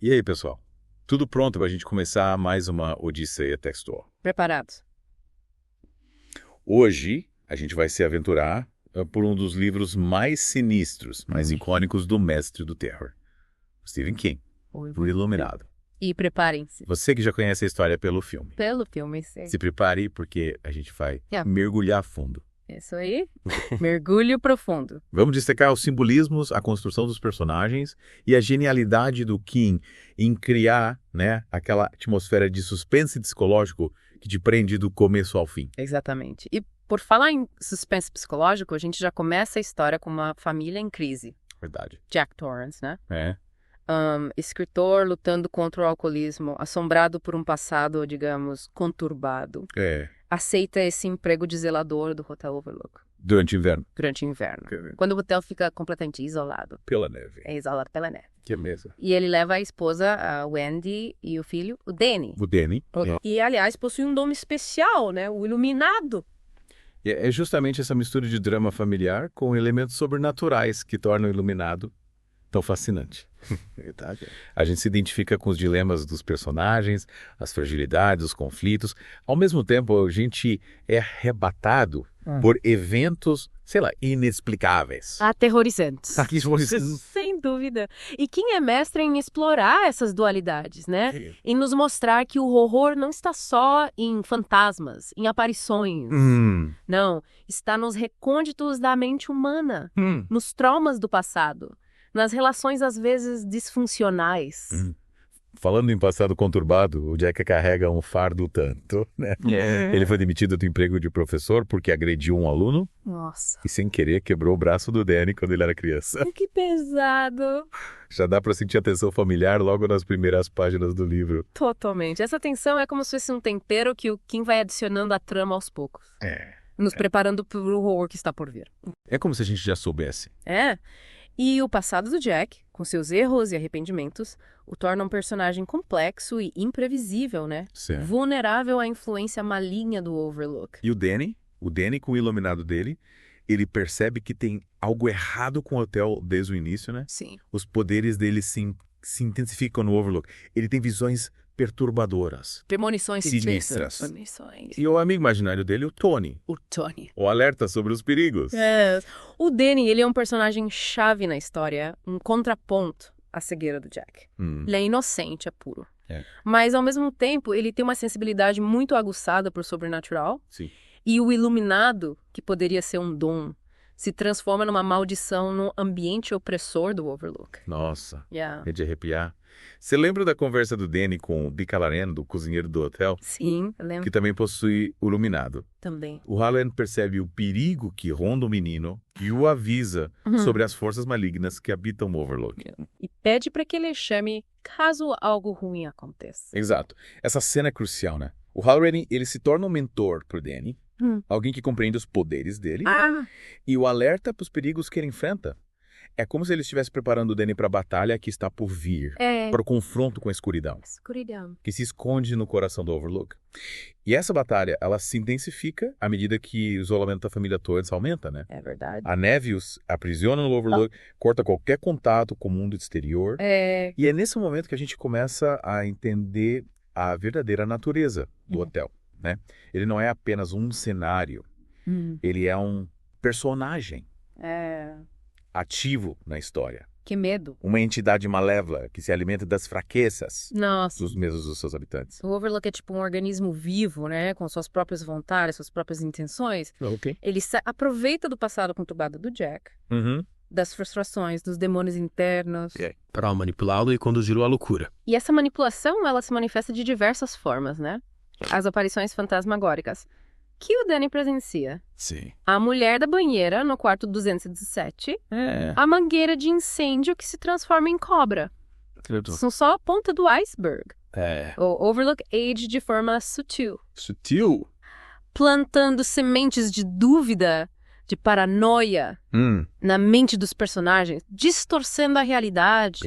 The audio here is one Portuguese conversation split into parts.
E aí, pessoal? Tudo pronto para a gente começar mais uma Odisseia textual. Preparados? Hoje, a gente vai se aventurar por um dos livros mais sinistros, mais icônicos do mestre do terror, Stephen King, O Iluminado. E preparem-se. Você que já conhece a história pelo filme. Pelo filme, sim. Se prepare porque a gente vai mergulhar fundo. Isso aí. Mergulho profundo. Vamos dissecar os simbolismos, a construção dos personagens e a genialidade do King em criar, né, aquela atmosfera de suspense psicológico que te prende do começo ao fim. Exatamente. E por falar em suspense psicológico, a gente já começa a história com uma família em crise. Verdade. Jack Torrance, né? É. Escritor lutando contra o alcoolismo, assombrado por um passado, digamos, conturbado. Aceita esse emprego de zelador do Hotel Overlook. Durante o inverno. Durante o inverno. Quando o hotel fica completamente isolado. Pela neve. É isolado pela neve. Que mesa. E ele leva a esposa, a Wendy, e o filho, o Danny. O Danny. E, aliás, possui um nome especial, né? O Iluminado. É justamente essa mistura de drama familiar com elementos sobrenaturais que tornam o Iluminado tão fascinante. Verdade. A gente se identifica com os dilemas dos personagens, as fragilidades, os conflitos. Ao mesmo tempo, a gente é arrebatado por eventos, sei lá, inexplicáveis. Aterrorizantes. Aterrorizantes. Sem dúvida. E quem é mestre em explorar essas dualidades, né? Em nos mostrar que o horror não está só em fantasmas, em aparições. Não, está nos recônditos da mente humana, nos traumas do passado. Nas relações, às vezes, disfuncionais. Falando em passado conturbado, o Jack carrega um fardo tanto, né? Ele foi demitido do emprego de professor porque agrediu um aluno. Nossa. E sem querer quebrou o braço do Danny quando ele era criança. Que pesado. Já dá pra sentir a tensão familiar logo nas primeiras páginas do livro. Totalmente. Essa tensão é como se fosse um tempero que o Kim vai adicionando à trama aos poucos. Nos preparando para o horror que está por vir. É como se a gente já soubesse. E o passado do Jack, com seus erros e arrependimentos, o torna um personagem complexo e imprevisível, né? Certo. Vulnerável à influência maligna do Overlook. E o Danny com o Iluminado dele, ele percebe que tem algo errado com o hotel desde o início, né? Sim. Os poderes dele se intensificam no Overlook. Ele tem visões perturbadoras. Premonições sinistras. Premonições. E o amigo imaginário dele, o Tony. O Tony. O alerta sobre os perigos. O Danny, ele é um personagem chave na história, um contraponto à cegueira do Jack. Ele é inocente, é puro. Mas, ao mesmo tempo, ele tem uma sensibilidade muito aguçada por sobrenatural. Sim. E o Iluminado, que poderia ser um dom, se transforma numa maldição no ambiente opressor do Overlook. Nossa, é de arrepiar. Você lembra da conversa do Danny com o Dick Hallorann, do cozinheiro do hotel? Sim, eu lembro. Que também possui o Iluminado. Também. O Hallorann percebe o perigo que ronda o menino e o avisa sobre as forças malignas que habitam o Overlook. E pede para que ele chame caso algo ruim aconteça. Exato. Essa cena é crucial, né? O Hallorann, ele se torna um mentor pro Danny, alguém que compreende os poderes dele e o alerta para os perigos que ele enfrenta. É como se ele estivesse preparando o Danny para a batalha que está por vir, para o confronto com a escuridão. Que se esconde no coração do Overlook. E essa batalha, ela se intensifica à medida que o isolamento da família Torrance aumenta, né? É verdade. A neve os aprisiona no Overlook, corta qualquer contato com o mundo exterior. E é nesse momento que a gente começa a entender a verdadeira natureza do hotel, né? Ele não é apenas um cenário, ele é um personagem ativo na história. Que medo. Uma entidade malévola que se alimenta das fraquezas dos mesmos dos seus habitantes. O Overlook é tipo um organismo vivo, né? Com suas próprias vontades, suas próprias intenções. Ele aproveita do passado conturbado do Jack, das frustrações, dos demônios internos. Para manipulá-lo e conduzi-lo à loucura. E essa manipulação, ela se manifesta de diversas formas, né? As aparições fantasmagóricas que o Danny presencia. Sim. A mulher da banheira no quarto 217. A mangueira de incêndio que se transforma em cobra. São só a ponta do iceberg. O Overlook age de forma sutil. Sutil? Plantando sementes de dúvida, de paranoia na mente dos personagens, distorcendo a realidade,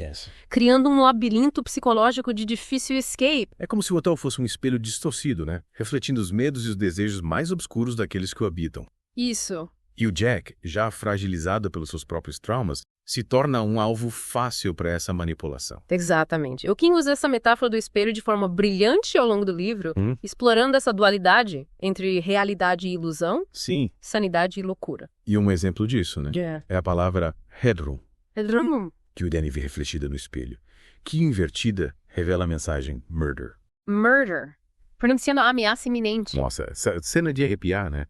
criando um labirinto psicológico de difícil escape. É como se o hotel fosse um espelho distorcido, né? Refletindo os medos e os desejos mais obscuros daqueles que o habitam. Isso. E o Jack, já fragilizado pelos seus próprios traumas, se torna um alvo fácil para essa manipulação. Exatamente. O King usa essa metáfora do espelho de forma brilhante ao longo do livro, explorando essa dualidade entre realidade e ilusão, Sim. sanidade e loucura. E um exemplo disso, né? É a palavra hedron, Hedron. que o Danny vê refletida no espelho, que invertida revela a mensagem murder. Murder. Pronunciando a ameaça iminente. Nossa, essa cena de arrepiar, né?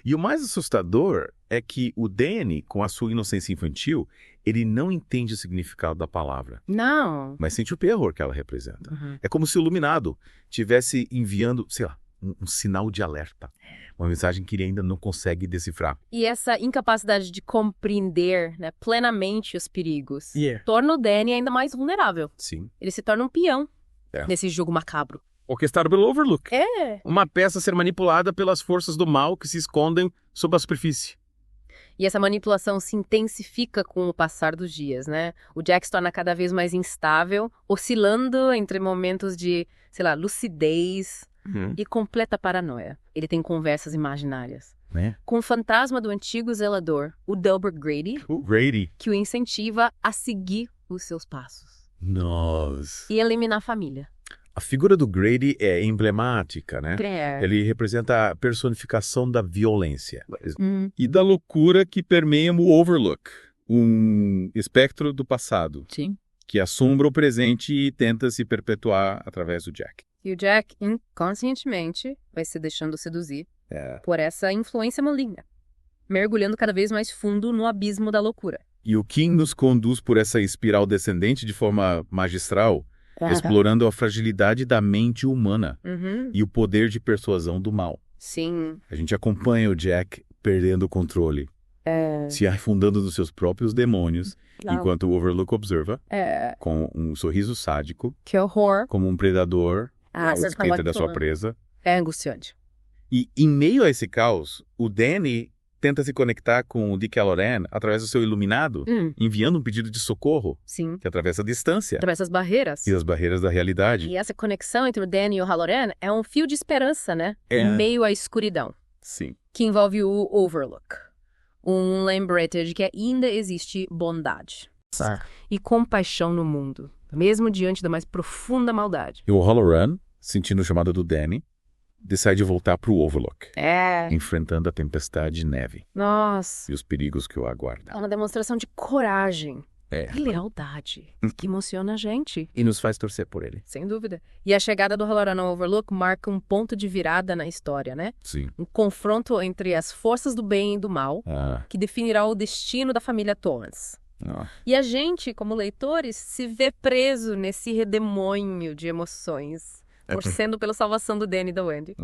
E o mais assustador é que o Danny, com a sua inocência infantil, ele não entende o significado da palavra, Não. mas sente o terror que ela representa. É como se o iluminado tivesse enviando, sei lá, um sinal de alerta. Uma mensagem que ele ainda não consegue decifrar. E essa incapacidade de compreender, né, plenamente os perigos torna o Danny ainda mais vulnerável. Sim. Ele se torna um peão nesse jogo macabro. Orquestrado pelo Overlook. É. Uma peça a ser manipulada pelas forças do mal que se escondem sob a superfície. E essa manipulação se intensifica com o passar dos dias, né? O Jack se torna cada vez mais instável, oscilando entre momentos de, sei lá, lucidez e completa paranoia. Ele tem conversas imaginárias. Né? Com o fantasma do antigo zelador, o Delbert Grady, O Grady. que o incentiva a seguir os seus passos. Nossa. E eliminar a família. A figura do Grady é emblemática, né? É. Ele representa a personificação da violência. E da loucura que permeia o Overlook, um espectro do passado, Sim. que assombra o presente e tenta se perpetuar através do Jack. E o Jack, inconscientemente, vai se deixando seduzir por essa influência maligna, mergulhando cada vez mais fundo no abismo da loucura. E o King nos conduz por essa espiral descendente de forma magistral, explorando a fragilidade da mente humana e o poder de persuasão do mal. Sim. A gente acompanha o Jack perdendo o controle, se afundando nos seus próprios demônios, enquanto o Overlook observa, com um sorriso sádico, Que horror. como um predador à você espreita falou da que sua foi. presa. É angustiante. E em meio a esse caos, o Danny tenta se conectar com o Dick e a Lorraine através do seu iluminado, enviando um pedido de socorro Sim. que atravessa a distância Através das barreiras. e as barreiras da realidade. E essa conexão entre o Danny e o Halloran é um fio de esperança, né? É. Em meio à escuridão, Sim. que envolve o Overlook. Um lembrete de que ainda existe bondade e compaixão no mundo, mesmo diante da mais profunda maldade. E o Halloran, sentindo o chamado do Danny, decide voltar para o Overlook, enfrentando a tempestade de neve Nossa. e os perigos que o aguardam. É uma demonstração de coragem É. e lealdade que emociona a gente. E nos faz torcer por ele. Sem dúvida. E a chegada do Halloran ao Overlook marca um ponto de virada na história, né? Sim. Um confronto entre as forças do bem e do mal, que definirá o destino da família Torrance. E a gente, como leitores, se vê preso nesse redemoinho de emoções, torcendo pela salvação do Danny e da Wendy.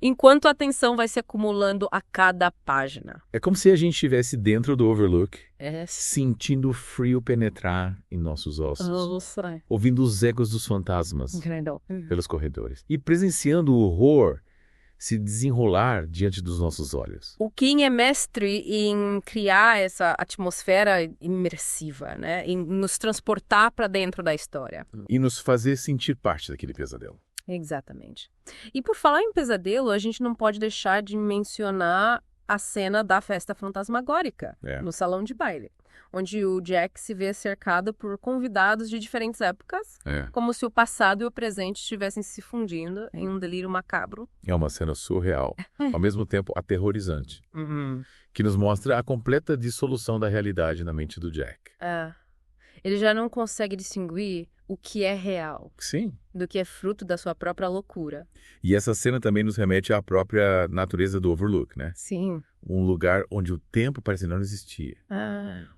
Enquanto a tensão vai se acumulando a cada página. É como se a gente estivesse dentro do Overlook, É. sentindo o frio penetrar em nossos ossos, Nossa. ouvindo os ecos dos fantasmas Incrível. pelos corredores e presenciando o horror se desenrolar diante dos nossos olhos. O King é mestre em criar essa atmosfera imersiva, né? Em nos transportar para dentro da história. E nos fazer sentir parte daquele pesadelo. Exatamente. E por falar em pesadelo, a gente não pode deixar de mencionar a cena da festa fantasmagórica no salão de baile, onde o Jack se vê cercado por convidados de diferentes épocas, como se o passado e o presente estivessem se fundindo em um delírio macabro. É uma cena surreal, ao mesmo tempo aterrorizante, que nos mostra a completa dissolução da realidade na mente do Jack. Ele já não consegue distinguir o que é real Sim. do que é fruto da sua própria loucura. E essa cena também nos remete à própria natureza do Overlook, né? Sim. Um lugar onde o tempo parece não existir,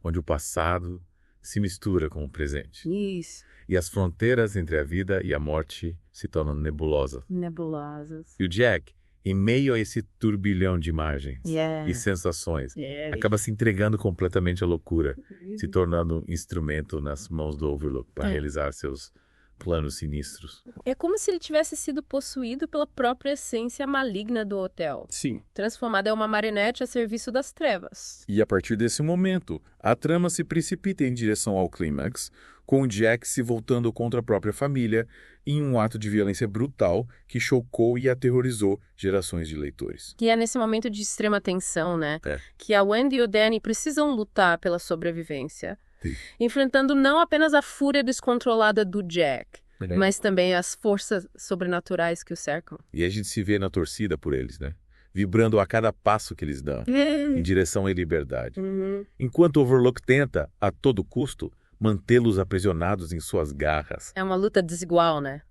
onde o passado se mistura com o presente. Isso. E as fronteiras entre a vida e a morte se tornam nebulosas. Nebulosas. E o Jack, em meio a esse turbilhão de imagens e sensações, acaba se entregando completamente à loucura, se tornando um instrumento nas mãos do Overlook para realizar seus planos sinistros. É como se ele tivesse sido possuído pela própria essência maligna do hotel, Sim. transformado em uma marionete a serviço das trevas. E a partir desse momento, a trama se precipita em direção ao clímax, com o Jack se voltando contra a própria família em um ato de violência brutal que chocou e aterrorizou gerações de leitores. Que é nesse momento de extrema tensão, né? Que a Wendy e o Danny precisam lutar pela sobrevivência, Sim. Enfrentando não apenas a fúria descontrolada do Jack, mas também as forças sobrenaturais que o cercam. E a gente se vê na torcida por eles, né? Vibrando a cada passo que eles dão, em direção à liberdade. Enquanto o Overlook tenta, a todo custo, mantê-los aprisionados em suas garras. É uma luta desigual, né?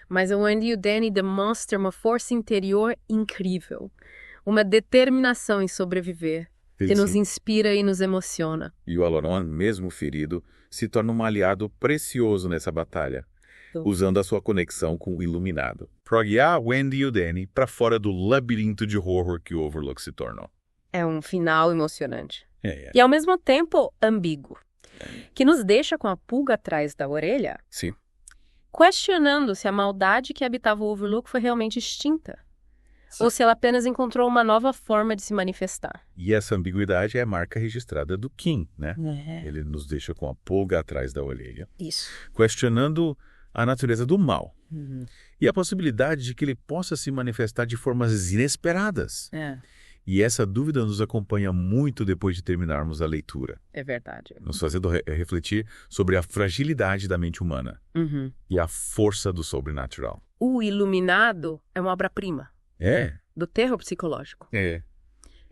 Mas o Wendy e o Danny demonstram uma força interior incrível. Uma determinação em sobreviver, que nos inspira e nos emociona. E o Aloran, mesmo ferido, se torna um aliado precioso nessa batalha, usando a sua conexão com o Iluminado, para guiar Wendy e o Danny para fora do labirinto de horror que o Overlook se tornou. É um final emocionante. E ao mesmo tempo ambíguo, que nos deixa com a pulga atrás da orelha, Sim. questionando se a maldade que habitava o Overlook foi realmente extinta, ou se ela apenas encontrou uma nova forma de se manifestar. E essa ambiguidade é a marca registrada do King, né? Ele nos deixa com a pulga atrás da orelha, Isso. questionando a natureza do mal e a possibilidade de que ele possa se manifestar de formas inesperadas. E essa dúvida nos acompanha muito depois de terminarmos a leitura, É verdade. nos fazendo refletir sobre a fragilidade da mente humana e a força do sobrenatural. O Iluminado é uma obra-prima do terror psicológico,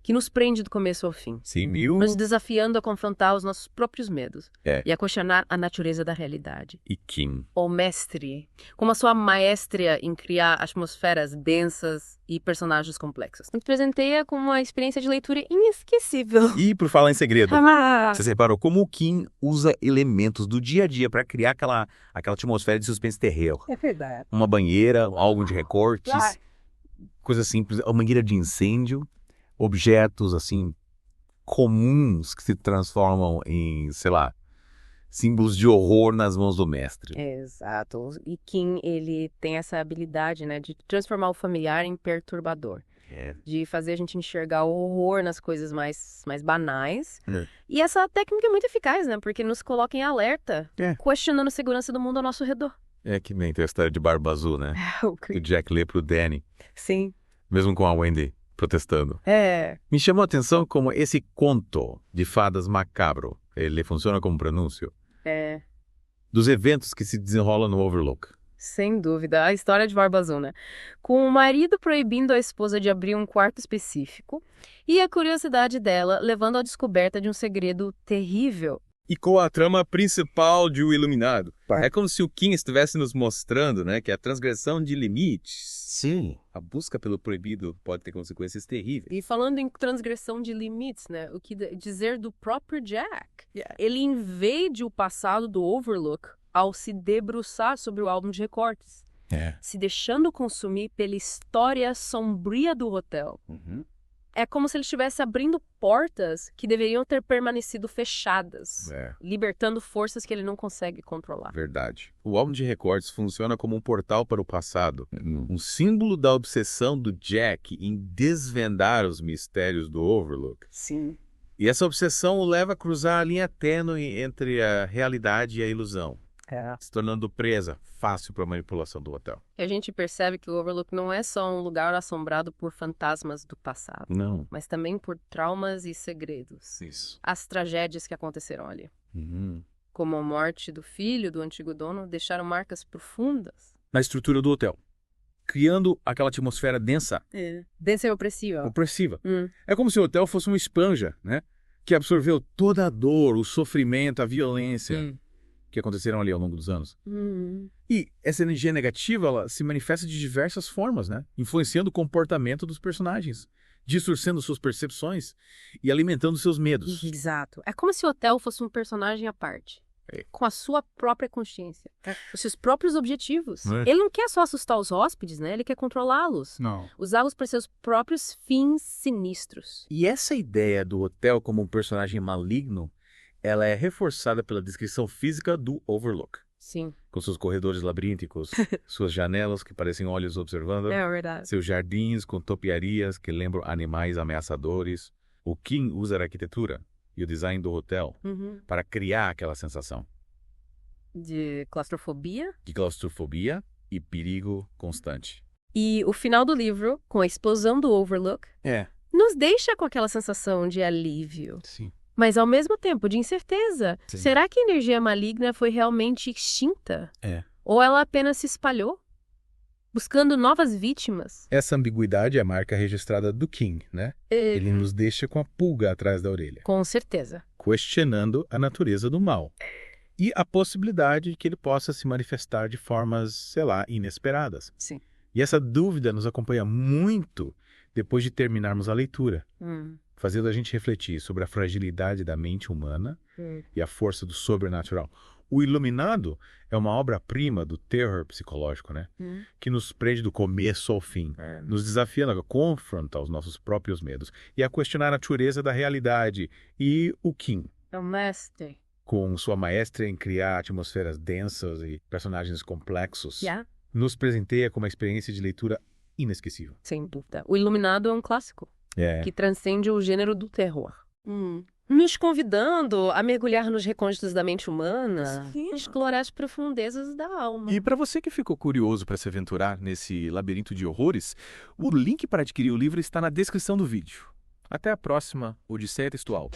que nos prende do começo ao fim, Sim, nos desafiando a confrontar os nossos próprios medos É. e a questionar a natureza da realidade. E King. O mestre, como a sua maestria em criar atmosferas densas e personagens complexos, nos presenteia com uma experiência de leitura inesquecível. E por falar em segredo, Ah, você reparou como o King usa elementos do dia a dia para criar aquela atmosfera de suspense terror. É verdade. Uma banheira, álbum de recortes, coisa simples, uma mangueira de incêndio, objetos assim comuns que se transformam em, sei lá, símbolos de horror nas mãos do mestre. Exato. E King, ele tem essa habilidade, né, de transformar o familiar em perturbador. De fazer a gente enxergar o horror nas coisas mais banais. E essa técnica é muito eficaz, né? Porque nos coloca em alerta, questionando a segurança do mundo ao nosso redor. É que nem tem a história de Barba Azul, né? Que o Jack lê pro Danny, Sim. mesmo com a Wendy protestando. É. Me chamou a atenção como esse conto de fadas macabro, ele funciona como pronúncio, dos eventos que se desenrolam no Overlook. Sem dúvida. A história de Barba Azul, né? Com o marido proibindo a esposa de abrir um quarto específico e a curiosidade dela levando à descoberta de um segredo terrível. E com a trama principal de O Iluminado. É como se o King estivesse nos mostrando, né, que a transgressão de limites, Sim. a busca pelo proibido pode ter consequências terríveis. E falando em transgressão de limites, né? O que dizer do próprio Jack? Ele invade o passado do Overlook ao se debruçar sobre o álbum de recortes, se deixando consumir pela história sombria do hotel. É como se ele estivesse abrindo portas que deveriam ter permanecido fechadas, libertando forças que ele não consegue controlar. Verdade. O álbum de recortes funciona como um portal para o passado, um símbolo da obsessão do Jack em desvendar os mistérios do Overlook. Sim. E essa obsessão o leva a cruzar a linha tênue entre a realidade e a ilusão, se tornando presa fácil para a manipulação do hotel. E a gente percebe que o Overlook não é só um lugar assombrado por fantasmas do passado, Não. mas também por traumas e segredos. Isso. As tragédias que aconteceram ali, como a morte do filho do antigo dono, deixaram marcas profundas. Na estrutura do hotel, criando aquela atmosfera densa, Densa e opressiva. opressiva. É como se o hotel fosse uma esponja, né? Que absorveu toda a dor, o sofrimento, a violência que aconteceram ali ao longo dos anos. E essa energia negativa, ela se manifesta de diversas formas, né? Influenciando o comportamento dos personagens, distorcendo suas percepções e alimentando seus medos. Exato. É como se o hotel fosse um personagem à parte, com a sua própria consciência, os seus próprios objetivos. Ele não quer só assustar os hóspedes, né? Ele quer controlá-los. Não. Usá-los para seus próprios fins sinistros. E essa ideia do hotel como um personagem maligno, ela é reforçada pela descrição física do Overlook. Sim. Com seus corredores labirínticos, suas janelas que parecem olhos observando, É verdade. seus jardins com topiarias que lembram animais ameaçadores. O King usa a arquitetura e o design do hotel para criar aquela sensação De claustrofobia. de claustrofobia e perigo constante. E o final do livro, com a explosão do Overlook, nos deixa com aquela sensação de alívio. Sim. Mas ao mesmo tempo de incerteza. Sim. Será que a energia maligna foi realmente extinta? Ou ela apenas se espalhou? Buscando novas vítimas? Essa ambiguidade é a marca registrada do King, né? Ele nos deixa com a pulga atrás da orelha, Com certeza. questionando a natureza do mal. E a possibilidade de que ele possa se manifestar de formas, sei lá, inesperadas. Sim. E essa dúvida nos acompanha muito depois de terminarmos a leitura, fazendo a gente refletir sobre a fragilidade da mente humana e a força do sobrenatural. O Iluminado é uma obra-prima do terror psicológico, né? Que nos prende do começo ao fim, nos desafia a confrontar os nossos próprios medos e a questionar a natureza da realidade. E o King, É o mestre. com sua maestria em criar atmosferas densas e personagens complexos, nos presenteia com uma experiência de leitura inesquecível. Sem dúvida. O Iluminado é um clássico que transcende o gênero do terror. Nos convidando a mergulhar nos recônditos da mente humana, explorar as profundezas da alma. E para você que ficou curioso para se aventurar nesse labirinto de horrores, o link para adquirir o livro está na descrição do vídeo. Até a próxima Odisseia Textual.